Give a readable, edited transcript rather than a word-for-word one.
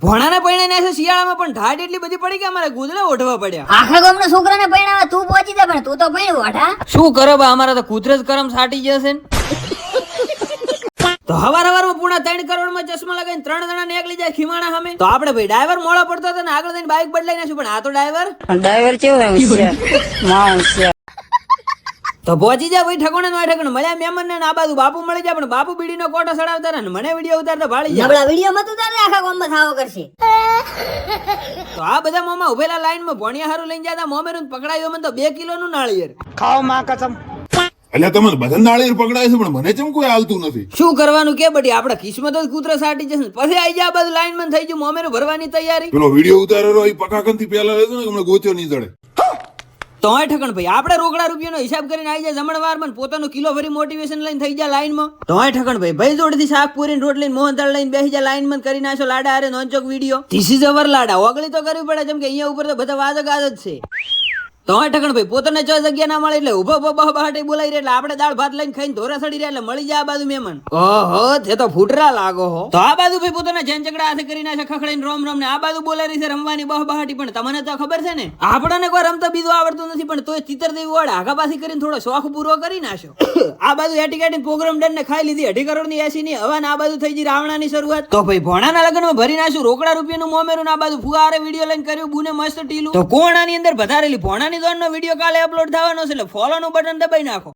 ભોણાને પૈણે નાશે શિયાળામાં પણ ઢાઢ એટલી બધી પડી કે અમારે ગુદડા ઓઢવા પડ્યા. આખા ગામના છોકરાને પૈણાવા તું પહોંચી જા, પણ તું તો પૈણું વાઢા. શું કરો બા, અમારા તો કૂતરે જ કરમ સાટી જશે ને. તો હવારમાં પૂણા 3 કરોડમાં ચશ્મા લગાવીને 3 જણા નીકળી જાય ખીમાણા સામે. તો આપણે ભાઈ ડ્રાઈવર મોડો પડતો હતો ને આગળ જઈને બાઇક બદલાઈ નાખ્યું, પણ આ તો ડ્રાઈવર કેવો તો પહોંચી જાય ભાઈ ઠકોણે નો ઠકોણે મળ્યા મહેમાન ને આ બાજુ બાપુ મળી જાય, પણ બાપુ બીડીનો કોટો સડાવતા રહે ને મને વિડીયો ઉતારતા ભાળી જાય. નબળા વિડીયો માં તું તારે આખા ગામમાં થાવો કરશે. તો આ બધા મોમાં ઉભેલા લાઈનમાં ભણિયા હારું લઈને જતા મોમેરું પકડાયો મને તો 2 કિલોનું નાળિયેર. ખાઓ માં કસમ. એટલે તમે બધા નાળિયેર પકડાય છે, પણ મને કેમ કોઈ હાલતું નથી. શું કરવાનું કે બટી, આપડા કિસ્મત જ કૂતરા સાટી જશે. પછી આઈ જાય બધું લાઈન માં થઈ ગયું મોમેરું ભરવાની તૈયારી. પેલો વિડીયો ઉતારેલો એ પકાકન થી પેલા લેતો ને હમણાં ગોત્યો નહીં જડે. તો ઠકણ ભાઈ આપણે રોકડા રૂપિયાનો હિસાબ કરીને આવી જાય જમણવારમાં, પોતાનું કિલો ભરી મોટિવેશન લઈને થઈ જાય લાઈનમાં. તો ઠકણ ભાઈ જોડેથી શાક પૂરીને રોટલી મોહનથાળ લઈને બેસી જાય લાઈનમાં કરી નાખો લાડા હારે નોનચોક વિડીયો. ધીસ ઇઝ અવર લાડા. ઓગળી તો કરવી પડે, જેમ કે અહીંયા ઉપર તો બધા વાજ જ છે. તો ઠકણ ભાઈ પોતાને જો જગ્યા ના મળે એટલે ઉભો બહાટી બોલાઈ રહે એટલે આપણે દાળ ભાત લઈને ખાઈને ધોરા સડી રહ્યા એટલે મળી જાય આ બાજુ મહેમાન. ઓહો તે તો ફૂટરા લાગો હો. તો આ બાજુ ભાઈ પોતાના ઝંઝકડા હાથે કરી નાખે ખખડાઈને રોમ રોમ ને આ બાજુ બોલાઈ રહી છે રમવાની બહાટી. પણ તમને તો ખબર છે ને આપણને કોઈ રમતા બીજું આવડતું નથી, પણ તોય તીતર દેવી વાળા આઘાપાછી કરીને થોડો શોખ પૂરો કરી નાખ્યો. આ બાજુ એટી કાઢીને પ્રોગ્રામ ડન ને ખાઈ લીધી 2.5 કરોડ ની 80 ની હવા. આ બાજુ થઈ ગઈ રાવણાની શરૂઆત. તો ભાઈ ભોણાના લગ્નમાં ભરી નાખ્યું રોકડા રૂપિયાનું મોમેરું. આ બાજુ ફુવારે વિડીયો લઈને કર્યું બુને મસ્ત ટીલું. તો કોણ આની અંદર વધારેલી ભોણાની દોડનો વિડીયો કાલે અપલોડ થવાનો છે, એટલે ફોલો નું બટન દબાઈ નાખો.